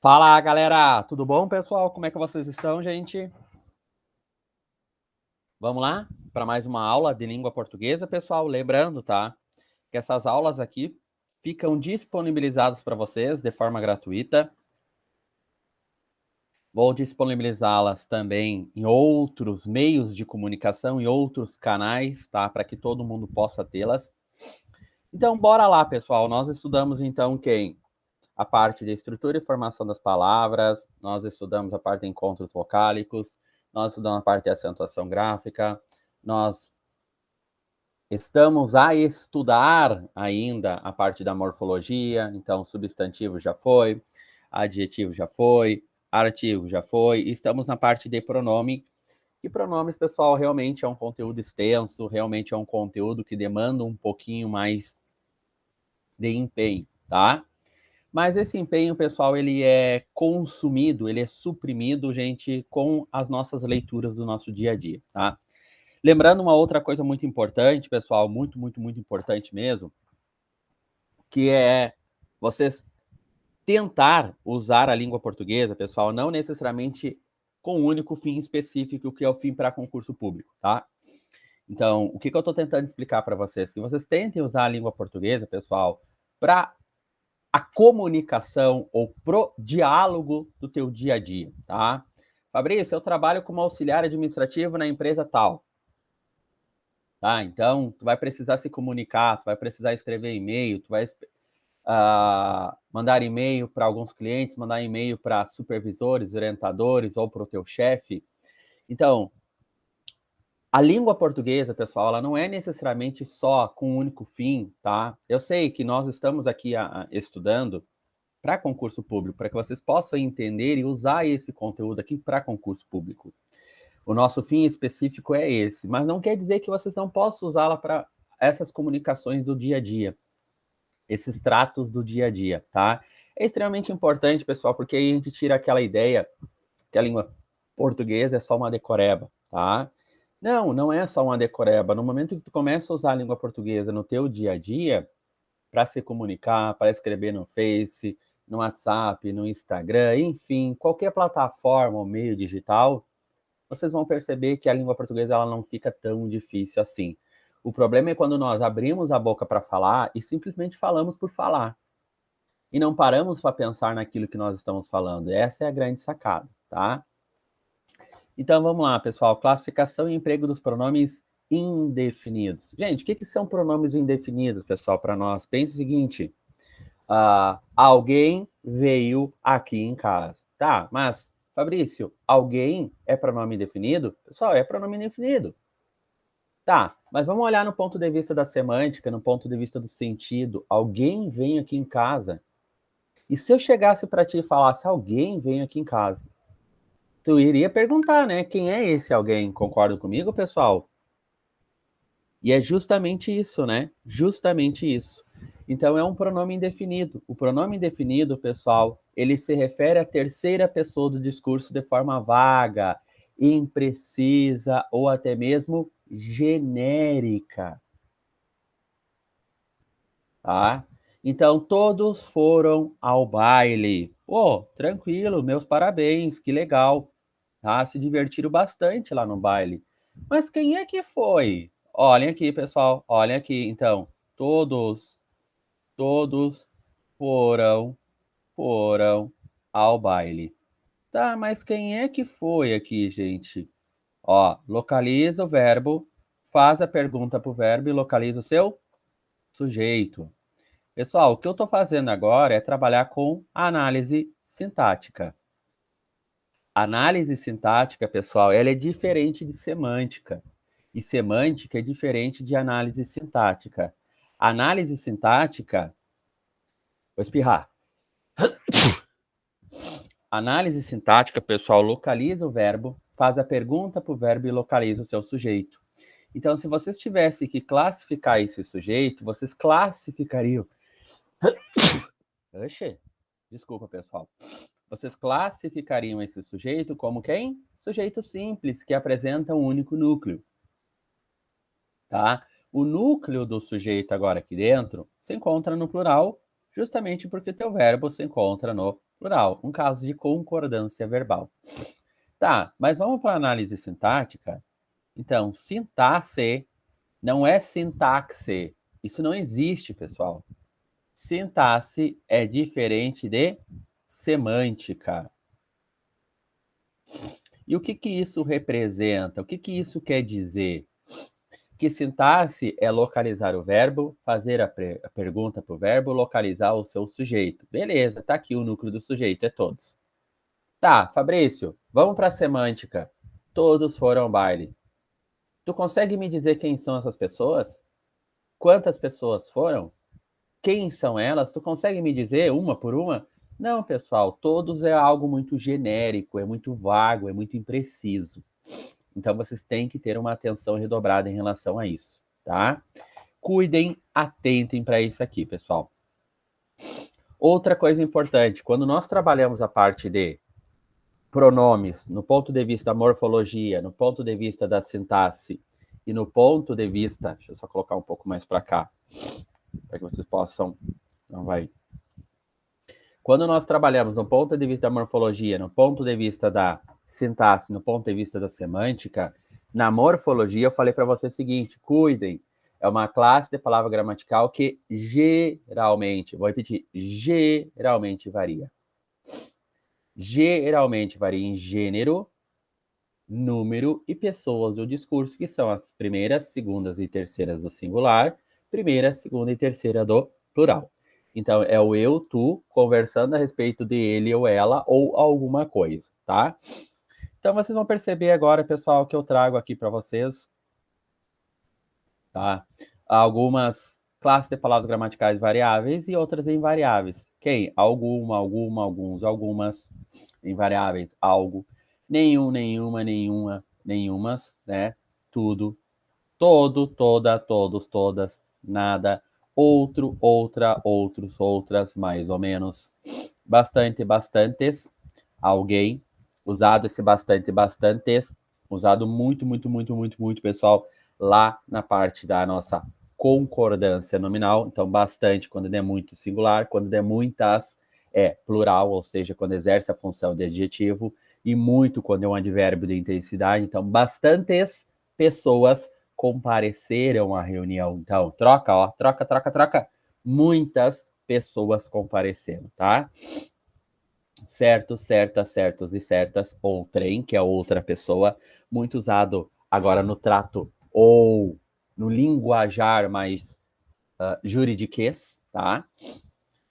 Fala, galera! Tudo bom, pessoal? Como é que vocês estão, gente? Vamos lá para mais uma aula de língua portuguesa, pessoal. Lembrando, tá, que essas aulas aqui ficam disponibilizadas para vocês de forma gratuita. Vou disponibilizá-las também em outros meios de comunicação, em outros canais, tá, para que todo mundo possa tê-las. Então, bora lá, pessoal. Nós estudamos, então, quem? A parte de estrutura e formação das palavras, nós estudamos a parte de encontros vocálicos, nós estudamos a parte de acentuação gráfica, nós estamos a estudar ainda a parte da morfologia, então substantivo já foi, adjetivo já foi, artigo já foi, estamos na parte de pronome, e pronomes, pessoal, realmente é um conteúdo extenso, realmente é um conteúdo que demanda um pouquinho mais de empenho, tá? Mas esse empenho, pessoal, ele é consumido, ele é suprimido, gente, com as nossas leituras do nosso dia a dia, tá? Lembrando uma outra coisa muito importante, pessoal, muito, muito, muito importante mesmo, que é vocês tentar usar a língua portuguesa, pessoal, não necessariamente com um único fim específico, que é o fim para concurso público, tá? Então, o que eu estou tentando explicar para vocês? Que vocês tentem usar a língua portuguesa, pessoal, para a comunicação ou pro diálogo do teu dia a dia, tá? Fabrício, eu trabalho como auxiliar administrativo na empresa tal, tá? Então, tu vai precisar se comunicar, tu vai precisar escrever e-mail, tu vai mandar e-mail para alguns clientes, mandar e-mail para supervisores, orientadores ou para o teu chefe. Então, a língua portuguesa, pessoal, ela não é necessariamente só com um único fim, tá? Eu sei que nós estamos aqui estudando para concurso público, para que vocês possam entender e usar esse conteúdo aqui para concurso público. O nosso fim específico é esse, mas não quer dizer que vocês não possam usá-la para essas comunicações do dia a dia, esses tratos do dia a dia, tá? É extremamente importante, pessoal, porque aí a gente tira aquela ideia que a língua portuguesa é só uma decoreba, tá? Não, não é só uma decoreba. No momento que tu começa a usar a língua portuguesa no teu dia a dia, para se comunicar, para escrever no Face, no WhatsApp, no Instagram, enfim, qualquer plataforma ou meio digital, vocês vão perceber que a língua portuguesa ela não fica tão difícil assim. O problema é quando nós abrimos a boca para falar e simplesmente falamos por falar. E não paramos para pensar naquilo que nós estamos falando. Essa é a grande sacada, tá? Então vamos lá, pessoal. Classificação e emprego dos pronomes indefinidos. Gente, o que são pronomes indefinidos, pessoal, para nós? Pense o seguinte: alguém veio aqui em casa. Tá, mas, Fabrício, alguém é pronome indefinido? Pessoal, é pronome indefinido. Tá, mas vamos olhar no ponto de vista da semântica, no ponto de vista do sentido. Alguém vem aqui em casa. E se eu chegasse para ti e falasse, alguém vem aqui em casa? Tu iria perguntar, né? Quem é esse alguém? Concorda comigo, pessoal? E é justamente isso, né? Justamente isso. Então é um pronome indefinido. O pronome indefinido, pessoal, ele se refere à terceira pessoa do discurso de forma vaga, imprecisa ou até mesmo genérica, tá? Então todos foram ao baile. Pô, tranquilo, meus parabéns, que legal, tá? Se divertiram bastante lá no baile. Mas quem é que foi? Olhem aqui, pessoal, olhem aqui. Então, todos foram ao baile. Tá, mas quem é que foi aqui, gente? Ó, localiza o verbo, faz a pergunta pro verbo e localiza o seu sujeito. Pessoal, o que eu estou fazendo agora é trabalhar com análise sintática. Análise sintática, pessoal, ela é diferente de semântica. E semântica é diferente de análise sintática. Análise sintática. Vou espirrar. Análise sintática, pessoal, localiza o verbo, faz a pergunta para o verbo e localiza o seu sujeito. Então, se vocês tivessem que classificar esse sujeito, vocês classificariam. Oxe, desculpa, pessoal. Vocês classificariam esse sujeito como quem? Sujeito simples, que apresenta um único núcleo. Tá? O núcleo do sujeito agora aqui dentro se encontra no plural, justamente porque o teu verbo se encontra no plural, um caso de concordância verbal. Tá, mas vamos para a análise sintática? Então, sintaxe não é sintaxe. Isso não existe, pessoal. Sintaxe é diferente de semântica. E o que isso representa? O que isso quer dizer? Que sintaxe é localizar o verbo, fazer a pergunta para o verbo, localizar o seu sujeito. Beleza, tá aqui o núcleo do sujeito, é todos. Tá, Fabrício, vamos para a semântica. Todos foram ao baile. Tu consegue me dizer quem são essas pessoas? Quantas pessoas foram? Quem são elas? Tu consegue me dizer uma por uma? Não, pessoal, todos é algo muito genérico, é muito vago, é muito impreciso. Então vocês têm que ter uma atenção redobrada em relação a isso, tá? Cuidem, atentem para isso aqui, pessoal. Outra coisa importante, quando nós trabalhamos a parte de pronomes no ponto de vista da morfologia, no ponto de vista da sintaxe e no ponto de vista, deixa eu só colocar um pouco mais para cá, para que vocês possam, não vai. Quando nós trabalhamos no ponto de vista da morfologia, no ponto de vista da sintaxe, no ponto de vista da semântica, na morfologia eu falei para vocês o seguinte, cuidem, é uma classe de palavra gramatical que geralmente, vou repetir, geralmente varia. Geralmente varia em gênero, número e pessoas do discurso, que são as primeiras, segundas e terceiras do singular, primeira, segunda e terceira do plural. Então, é o eu, tu, conversando a respeito de ele ou ela ou alguma coisa, tá? Então, vocês vão perceber agora, pessoal, que eu trago aqui para vocês, tá? Algumas classes de palavras gramaticais variáveis e outras invariáveis. Quem? Alguma, alguns, algumas. Invariáveis, algo. Nenhum, nenhuma, nenhuma, nenhumas, né? Tudo. Todo, toda, todos, todas, nada. Outro, outra, outros, outras, mais ou menos. Bastante, bastantes. Alguém. Usado esse bastante, bastantes. Usado muito, muito, muito, muito, muito, pessoal, lá na parte da nossa concordância nominal. Então, bastante quando é muito singular, quando é muitas é plural, ou seja, quando exerce a função de adjetivo, e muito quando é um advérbio de intensidade. Então, bastantes pessoas compareceram à reunião. Então, troca, ó, troca, troca, troca. Muitas pessoas compareceram, tá? Certo, certa, certos e certas, outrem, que é outra pessoa, muito usado agora no trato ou no linguajar mais juridiquês, tá?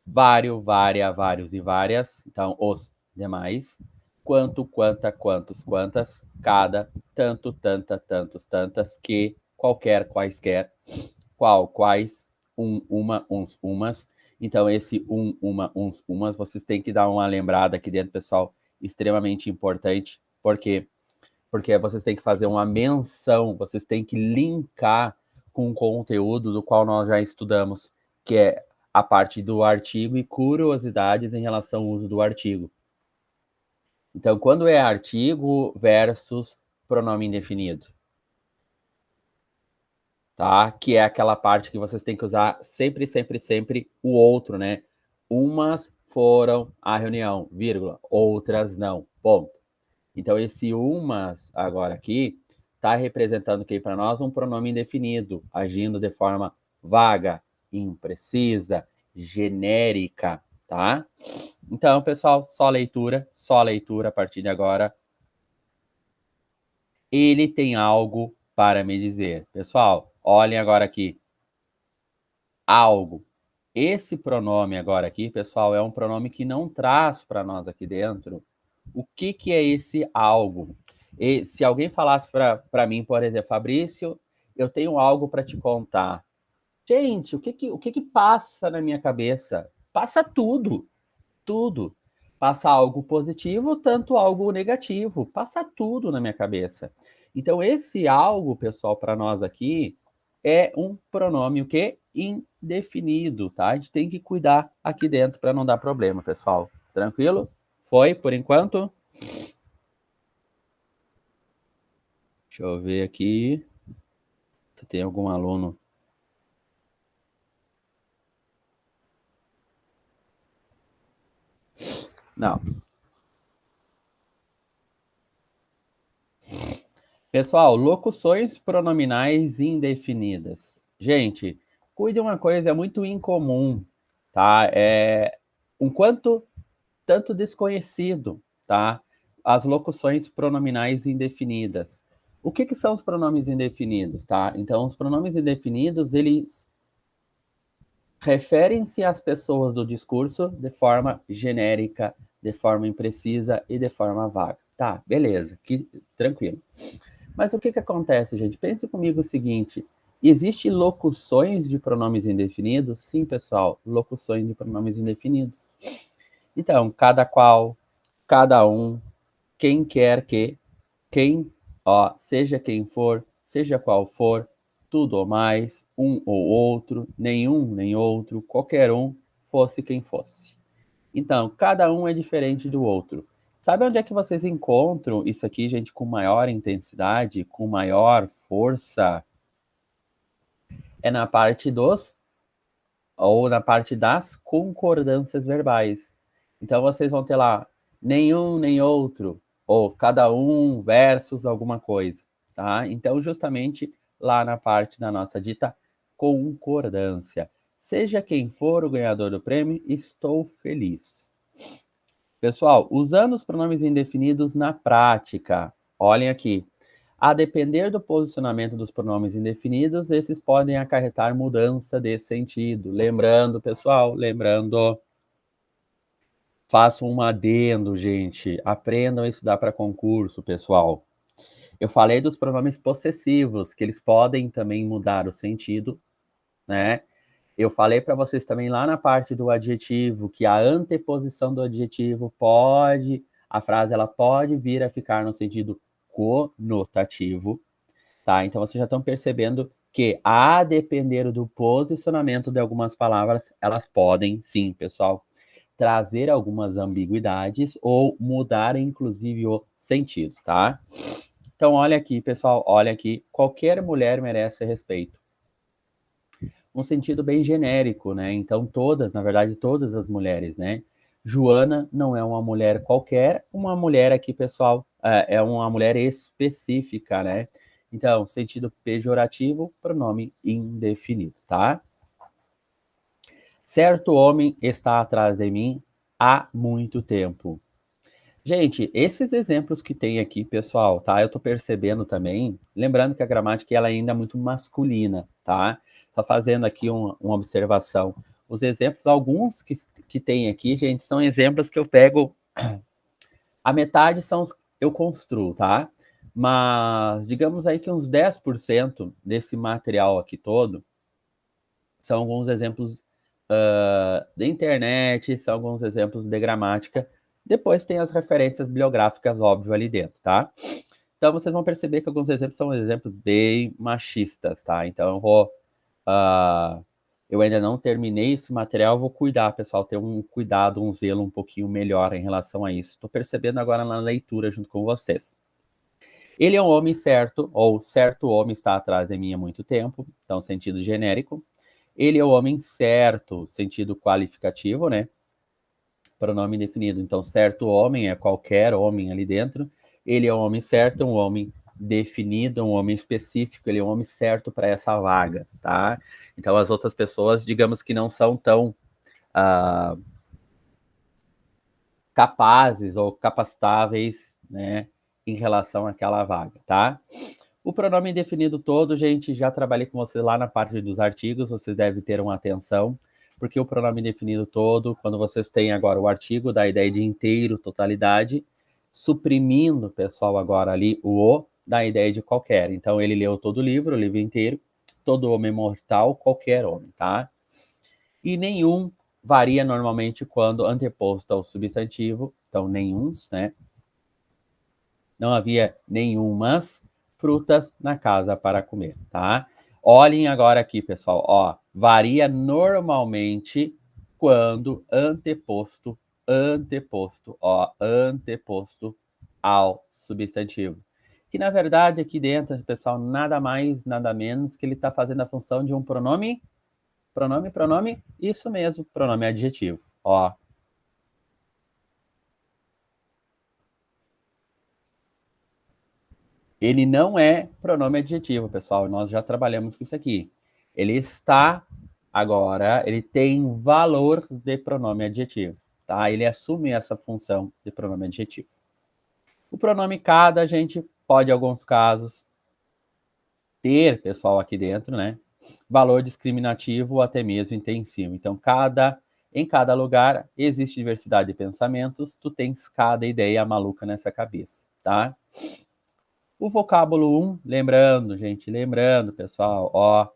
Vário, vária, vários e várias, então os demais. Quanto, quanta, quantos, quantas, cada, tanto, tanta, tantos, tantas, que, qualquer, quaisquer, qual, quais, uma, uns, umas. Então, esse uma, uns, umas, vocês têm que dar uma lembrada aqui dentro, pessoal, extremamente importante. Por quê? Porque vocês têm que fazer uma menção, vocês têm que linkar com o conteúdo do qual nós já estudamos, que é a parte do artigo e curiosidades em relação ao uso do artigo. Então, quando é artigo versus pronome indefinido, tá? Que é aquela parte que vocês têm que usar sempre, sempre, sempre o outro, né? Umas foram à reunião, vírgula, outras não, ponto. Então, esse umas agora aqui está representando aqui para nós um pronome indefinido, agindo de forma vaga, imprecisa, genérica, tá? Então, pessoal, só leitura a partir de agora. Ele tem algo para me dizer. Pessoal, olhem agora aqui. Algo. Esse pronome agora aqui, pessoal, é um pronome que não traz para nós aqui dentro o que é esse algo. E se alguém falasse para mim, por exemplo, Fabrício, eu tenho algo para te contar. Gente, o que passa na minha cabeça? Passa tudo, tudo. Passa algo positivo, tanto algo negativo. Passa tudo na minha cabeça. Então, esse algo, pessoal, para nós aqui, é um pronome o quê? Indefinido, tá? A gente tem que cuidar aqui dentro para não dar problema, pessoal. Tranquilo? Foi por enquanto? Deixa eu ver aqui. Se tem algum aluno. Não. Pessoal, locuções pronominais indefinidas. Gente, cuide uma coisa muito incomum, tá? É um quanto tanto desconhecido, tá? As locuções pronominais indefinidas. O que são os pronomes indefinidos, tá? Então, os pronomes indefinidos, eles referem-se às pessoas do discurso de forma genérica, de forma imprecisa e de forma vaga. Tá, beleza, tranquilo. Mas o que acontece, gente? Pense comigo o seguinte: existem locuções de pronomes indefinidos? Sim, pessoal, locuções de pronomes indefinidos. Então, cada qual, cada um, quem quer que, quem, ó, seja quem for, seja qual for, tudo ou mais, um ou outro, nenhum nem outro, qualquer um, fosse quem fosse. Então, cada um é diferente do outro. Sabe onde é que vocês encontram isso aqui, gente, com maior intensidade, com maior força? É na parte dos, ou na parte das concordâncias verbais. Então, vocês vão ter lá, nenhum nem outro, ou cada um versus alguma coisa, tá? Então, justamente lá na parte da nossa dita concordância. Seja quem for o ganhador do prêmio, estou feliz. Pessoal, usando os pronomes indefinidos na prática, olhem aqui. A depender do posicionamento dos pronomes indefinidos, esses podem acarretar mudança de sentido. Lembrando, pessoal, façam um adendo, gente. Aprendam a estudar para concurso, pessoal. Eu falei dos pronomes possessivos, que eles podem também mudar o sentido, né? Eu falei para vocês também lá na parte do adjetivo que a anteposição do adjetivo a frase ela pode vir a ficar no sentido conotativo, tá? Então vocês já estão percebendo que a depender do posicionamento de algumas palavras, elas podem, sim, pessoal, trazer algumas ambiguidades ou mudar inclusive o sentido, tá? Então olha aqui, pessoal, olha aqui, qualquer mulher merece respeito, um sentido bem genérico, né? Então, todas, na verdade, todas as mulheres, né? Joana não é uma mulher qualquer, uma mulher aqui, pessoal, é uma mulher específica, né? Então, sentido pejorativo, pronome indefinido, tá? Certo homem está atrás de mim há muito tempo. Gente, esses exemplos que tem aqui, pessoal, tá? Eu tô percebendo também, lembrando que a gramática ela ainda é muito masculina, tá? Só fazendo aqui uma observação. Os exemplos, alguns que tem aqui, gente, são exemplos que eu pego, a metade são os que eu construo, tá? Mas digamos aí que uns 10% desse material aqui todo são alguns exemplos da internet, são alguns exemplos de gramática. Depois tem as referências bibliográficas, óbvio, ali dentro, tá? Então vocês vão perceber que alguns exemplos são exemplos bem machistas, tá? Então eu ainda não terminei esse material, vou cuidar, pessoal, ter um cuidado, um zelo um pouquinho melhor em relação a isso. Estou percebendo agora na leitura junto com vocês. Ele é um homem certo, ou certo homem está atrás de mim há muito tempo, então sentido genérico. Ele é o homem certo, sentido qualificativo, né? Pronome definido. Então, certo homem é qualquer homem ali dentro. Ele é um homem certo, um homem definido, um homem específico, ele é um homem certo para essa vaga, tá? Então, as outras pessoas, digamos que não são tão capazes ou capacitáveis, né, em relação àquela vaga, tá? O pronome indefinido todo, gente, já trabalhei com vocês lá na parte dos artigos, vocês devem ter uma atenção, porque o pronome indefinido todo, quando vocês têm agora o artigo da ideia de inteiro, totalidade, suprimindo, pessoal, agora ali o da ideia de qualquer. Então, ele leu todo o livro inteiro, todo homem mortal, qualquer homem, tá? E nenhum varia normalmente quando anteposto ao substantivo, então nenhuns, né? Não havia nenhumas frutas na casa para comer, tá? Olhem agora aqui, pessoal, ó, varia normalmente quando anteposto ao substantivo. Que na verdade aqui dentro, pessoal, nada mais, nada menos que ele está fazendo a função de um pronome, isso mesmo, pronome adjetivo, ó. Ele não é pronome adjetivo, pessoal. Nós já trabalhamos com isso aqui. Ele está, agora, ele tem valor de pronome adjetivo, tá? Ele assume essa função de pronome adjetivo. O pronome cada, a gente pode, em alguns casos, ter, pessoal, aqui dentro, né? Valor discriminativo ou até mesmo intensivo. Então, em cada lugar existe diversidade de pensamentos, tu tens cada ideia maluca nessa cabeça, tá? O vocábulo 1, lembrando, gente, lembrando, pessoal, ó,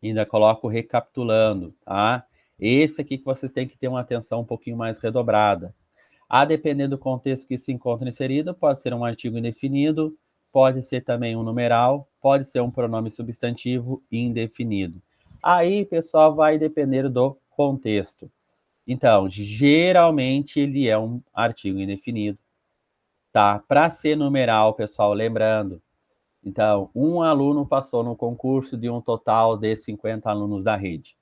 ainda coloco recapitulando, tá? Esse aqui que vocês têm que ter uma atenção um pouquinho mais redobrada. A depender do contexto que se encontra inserido, pode ser um artigo indefinido, pode ser também um numeral, pode ser um pronome substantivo indefinido. Aí, pessoal, vai depender do contexto. Então, geralmente ele é um artigo indefinido, tá? Para ser numeral, pessoal, lembrando, então, um aluno passou no concurso de um total de 50 alunos da rede,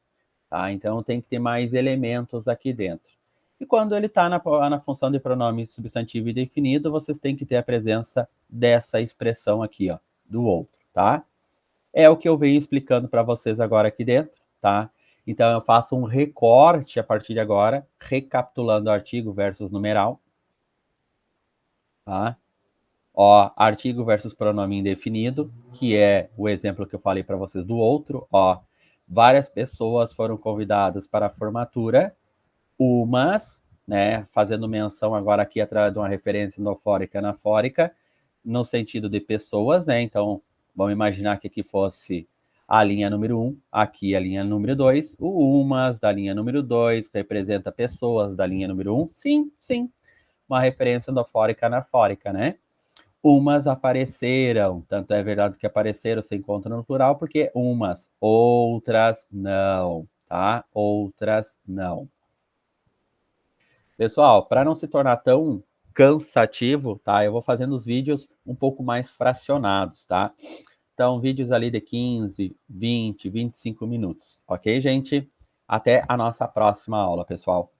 tá? Então, tem que ter mais elementos aqui dentro. E quando ele está na função de pronome substantivo indefinido, vocês têm que ter a presença dessa expressão aqui, ó, do outro, tá? É o que eu venho explicando para vocês agora aqui dentro, tá? Então, eu faço um recorte a partir de agora, recapitulando artigo versus numeral, tá? Ó, artigo versus pronome indefinido, que é o exemplo que eu falei para vocês do outro, ó. Várias pessoas foram convidadas para a formatura, umas, né, fazendo menção agora aqui através de uma referência endofórica e anafórica, no sentido de pessoas, né? Então, vamos imaginar que aqui fosse a linha número 1, aqui a linha número 2, o umas da linha número 2 representa pessoas da linha número 1, sim, sim, uma referência endofórica e anafórica, né? Umas apareceram, tanto é verdade que apareceram se encontra no plural, porque umas, outras não, tá? Outras não. Pessoal, para não se tornar tão cansativo, tá? Eu vou fazendo os vídeos um pouco mais fracionados, tá? Então, vídeos ali de 15, 20, 25 minutos, ok, gente? Até a nossa próxima aula, pessoal.